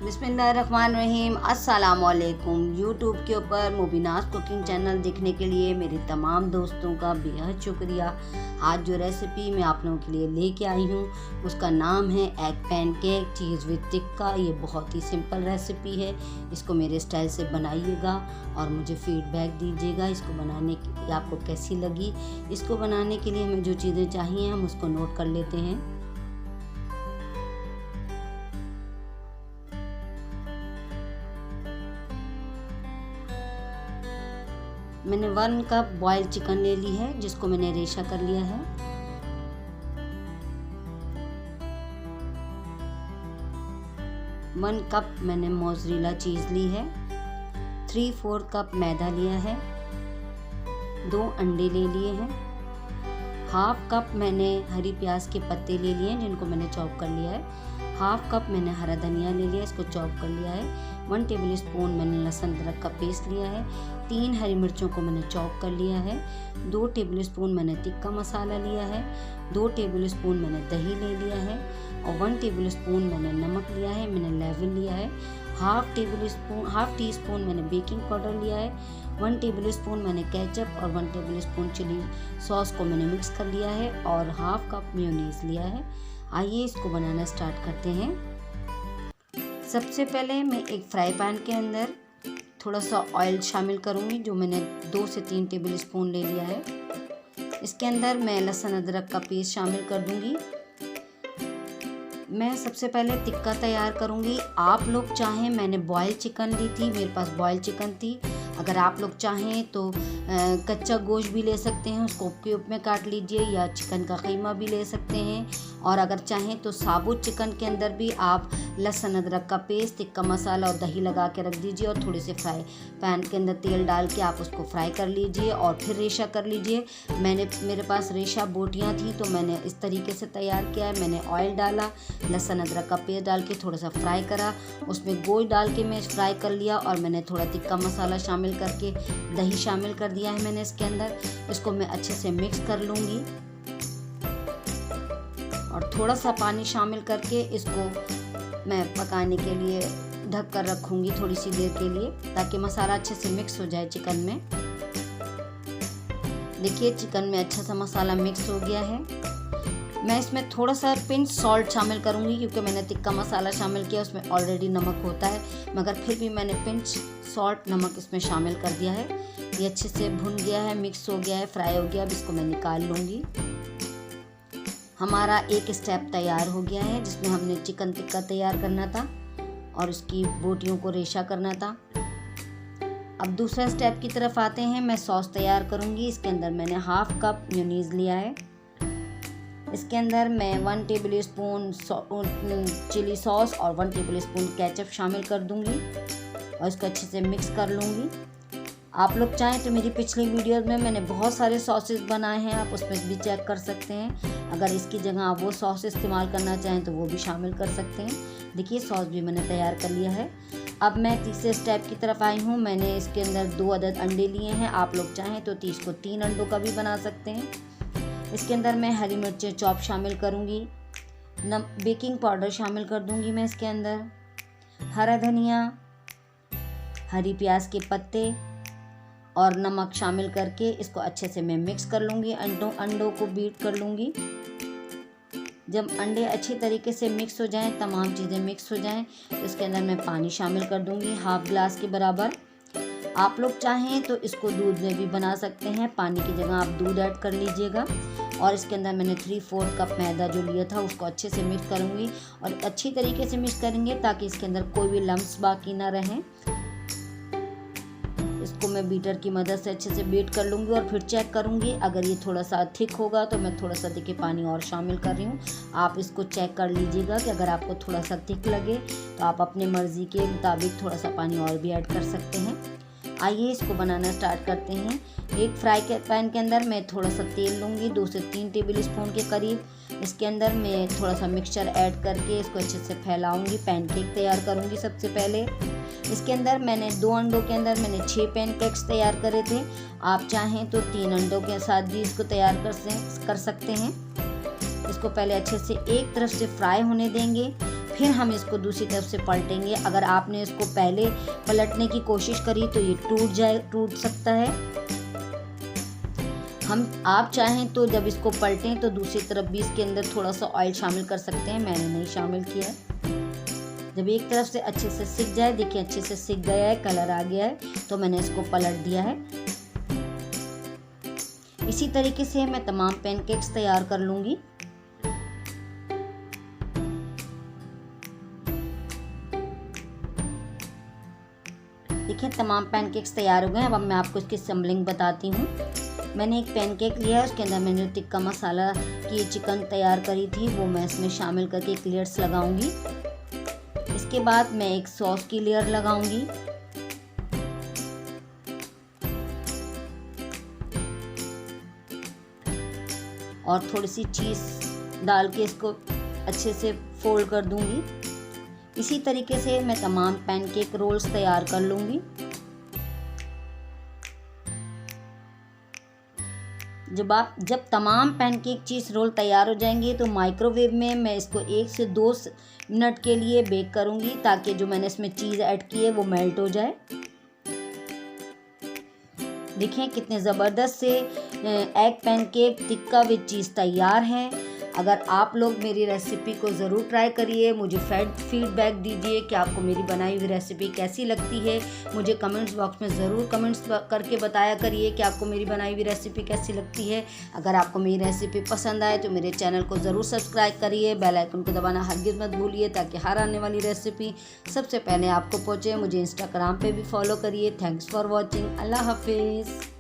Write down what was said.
बिस्मिल्लाहिर्रहमानिर्रहीम। अस्सलामुअलैकुम। यूट्यूब के ऊपर मुबीनास कुकिंग चैनल देखने के लिए मेरे तमाम दोस्तों का बेहद शुक्रिया। आज जो रेसिपी मैं आप लोगों के लिए लेके आई हूँ उसका नाम है egg pancake cheese with tikka. ये बहुत ही सिंपल रेसिपी है। इसको मेरे स्टाइल से बनाइएगा और मुझे फीडबैक दीजिएगा इसको बनाने की आपको कैसी लगी। इसको बनाने के लिए हमें जो चीज़ें चाहिए हम उसको नोट कर लेते हैं। मैंने 1 कप बॉयल चिकन ले ली है जिसको मैंने रेशा कर लिया है। वन कप मैंने मोज़रेला चीज़ ली है। 3/4 कप मैदा लिया है। 2 अंडे ले लिए हैं। 1/2 कप मैंने हरी प्याज के पत्ते ले लिए हैं जिनको मैंने चॉप कर लिया है। 1/2 कप मैंने हरा धनिया ले लिया, इसको चॉप कर लिया है। 1 टेबल स्पून मैंने लहसुन अदरक का पेस्ट लिया है। 3 हरी मिर्चों को मैंने चॉप कर लिया है। 2 टेबल स्पून मैंने टिक्का मसाला लिया है। 2 टेबल स्पून मैंने दही ले लिया है और 1 टेबल स्पून मैंने नमक लिया है। मैंने लेमन लिया है। हाफ टी स्पून मैंने बेकिंग पाउडर लिया है। 1 टेबल स्पून मैंने केचप और 1 टेबल स्पून चिली सॉस को मैंने मिक्स कर लिया है और 1/2 कप मेयोनीज लिया है। आइए इसको बनाना स्टार्ट करते हैं। सबसे पहले मैं एक फ्राई पैन के अंदर थोड़ा सा ऑयल शामिल करूंगी जो मैंने 2 से 3 टेबल स्पून ले लिया है। इसके अंदर मैं लहसुन अदरक का पेस्ट शामिल कर दूंगी। मैं सबसे पहले टिक्का तैयार करूंगी। आप लोग चाहें, मैंने बॉयल चिकन ली थी, मेरे पास बॉयल चिकन थी। अगर आप लोग चाहें तो कच्चा गोश्त भी ले सकते हैं, उसको क्यूब में काट लीजिए या चिकन का कीमा भी ले सकते हैं। और अगर चाहें तो साबुत चिकन के अंदर भी आप लहसुन अदरक का पेस्ट, टिक्का मसाला और दही लगा के रख दीजिए और थोड़े से फ्राई पैन के अंदर तेल डाल के आप उसको फ्राई कर लीजिए और फिर रेशा कर लीजिए। मेरे पास रेशा बोटियाँ थी तो मैंने इस तरीके से तैयार किया है। मैंने ऑयल डाला, लहसुन अदरक का पेस्ट डाल के थोड़ा सा फ्राई करा, उसमें गोश्त डाल के मैं फ्राई कर लिया और मैंने थोड़ा टिक्का मसाला शामिल करके दही शामिल कर दिया है मैंने इसके अंदर। इसको मैं अच्छे से मिक्स कर लूँगी और थोड़ा सा पानी शामिल करके इसको मैं पकाने के लिए ढक कर रखूँगी थोड़ी सी देर के लिए ताकि मसाला अच्छे से मिक्स हो जाए चिकन में। देखिए चिकन में अच्छा सा मसाला मिक्स हो गया है। मैं इसमें थोड़ा सा पिंच सॉल्ट शामिल करूँगी क्योंकि मैंने टिक्का मसाला शामिल किया, उसमें ऑलरेडी नमक होता है, मगर फिर भी मैंने पिंच सॉल्ट नमक इसमें शामिल कर दिया है। ये अच्छे से भुन गया है, मिक्स हो गया है, फ्राई हो गया। अब इसको मैं निकाल लूँगी। हमारा एक स्टेप तैयार हो गया है जिसमें हमने चिकन टिक्का तैयार करना था और उसकी बोटियों को रेशा करना था। अब दूसरा स्टेप की तरफ आते हैं। मैं सॉस तैयार करूँगी। इसके अंदर मैंने 1/2 कप मेयोनीज लिया है। इसके अंदर मैं 1 टेबल स्पून चिली सॉस और 1 टेबल स्पून केचप शामिल कर दूंगी और इसको अच्छे से मिक्स कर लूँगी। आप लोग चाहें तो मेरी पिछली वीडियोस में मैंने बहुत सारे सॉसेस बनाए हैं, आप उसमें भी चेक कर सकते हैं। अगर इसकी जगह आप वो सॉस इस्तेमाल करना चाहें तो वो भी शामिल कर सकते हैं। देखिए सॉस भी मैंने तैयार कर लिया है। अब मैं तीसरे स्टेप की तरफ आई हूँ। मैंने इसके अंदर 2 अदद अंडे लिए हैं। आप लोग चाहें तो 30 को 3 अंडों का भी बना सकते हैं। इसके अंदर मैं हरी मिर्चें चॉप शामिल करूँगी। बेकिंग पाउडर शामिल कर दूँगी मैं इसके अंदर। हरा धनिया, हरी प्याज के पत्ते और नमक शामिल करके इसको अच्छे से मैं मिक्स कर लूँगी। अंडों को बीट कर लूँगी। जब अंडे अच्छी तरीके से मिक्स हो जाएं, तमाम चीज़ें मिक्स हो जाएं, तो इसके अंदर मैं पानी शामिल कर दूँगी 1/2 ग्लास के बराबर। आप लोग चाहें तो इसको दूध में भी बना सकते हैं, पानी की जगह आप दूध ऐड कर लीजिएगा। और इसके अंदर मैंने 3/4 कप मैदा जो लिया था उसको अच्छे से मिक्स करूँगी और अच्छी तरीके से मिक्स करेंगे ताकि इसके अंदर कोई भी लम्स बाकी ना रहें। इसको मैं बीटर की मदद से अच्छे से बीट कर लूँगी और फिर चेक करूँगी। अगर ये थोड़ा सा थिक होगा तो मैं थोड़ा सा देखिए पानी और शामिल कर रही हूँ। आप इसको चेक कर लीजिएगा कि अगर आपको थोड़ा सा थिक लगे तो आप अपनी मर्ज़ी के मुताबिक थोड़ा सा पानी और भी ऐड कर सकते हैं। आइए इसको बनाना स्टार्ट करते हैं। एक फ्राई पैन के अंदर मैं थोड़ा सा तेल लूँगी 2 से 3 टेबल स्पून के करीब। इसके अंदर मैं थोड़ा सा मिक्सचर ऐड करके इसको अच्छे से फैलाऊँगी। पैनकेक तैयार करूँगी सबसे पहले। इसके अंदर मैंने 2 अंडों के अंदर मैंने 6 पैनकेक्स तैयार करे थे। आप चाहें तो 3 अंडों के साथ भी इसको तैयार कर सकते हैं। इसको पहले अच्छे से एक तरफ से फ्राई होने देंगे। फिर हम इसको दूसरी तरफ से पलटेंगे। अगर आपने इसको पहले पलटने की कोशिश करी तो ये टूट सकता है। आप चाहें तो जब इसको पलटें तो दूसरी तरफ भी इसके अंदर थोड़ा सा ऑयल शामिल कर सकते हैं, मैंने नहीं शामिल किया है। जब एक तरफ से अच्छे से सिक जाए, देखिए अच्छे से सिक गया है, कलर आ गया है, तो मैंने इसको पलट दिया है। इसी तरीके से मैं तमाम पैनकेक्स तैयार कर लूँगी। देखिए तमाम पैनकेक्स तैयार हो गए हैं। अब मैं आपको इसकी असेंबलिंग बताती हूँ। मैंने एक पैनकेक लिया है, उसके अंदर मैंने टिक्का मसाला की चिकन तैयार करी थी वो मैं इसमें शामिल करके एक लेयर्स लगाऊंगी। इसके बाद मैं एक सॉस की लेयर लगाऊंगी। और थोड़ी सी चीज़ डाल के इसको अच्छे से फोल्ड कर दूंगी। इसी तरीके से मैं तमाम पैनकेक रोल्स तैयार कर लूँगी। जब तमाम पैनकेक चीज़ रोल तैयार हो जाएंगे तो माइक्रोवेव में मैं इसको 1 से 2 मिनट के लिए बेक करूँगी, ताकि जो मैंने इसमें चीज़ ऐड की है वो मेल्ट हो जाए। देखिए कितने ज़बरदस्त से एग पैनकेक टिक्का विद चीज़ तैयार हैं। अगर आप लोग मेरी रेसिपी को ज़रूर ट्राई करिए, मुझे फीडबैक दीजिए कि आपको मेरी बनाई हुई रेसिपी कैसी लगती है। मुझे कमेंट्स बॉक्स में ज़रूर कमेंट्स करके बताया करिए कि आपको मेरी बनाई हुई रेसिपी कैसी लगती है। अगर आपको मेरी रेसिपी पसंद आए तो मेरे चैनल को ज़रूर सब्सक्राइब करिए, बेल आइकन को दबाना हरगिज़ मत भूलिए, ताकि हर आने वाली रेसिपी सबसे पहले आपको पहुँचे। मुझे इंस्टाग्राम पर भी फॉलो करिए। Thanks for watching. अल्लाह हाफिज़।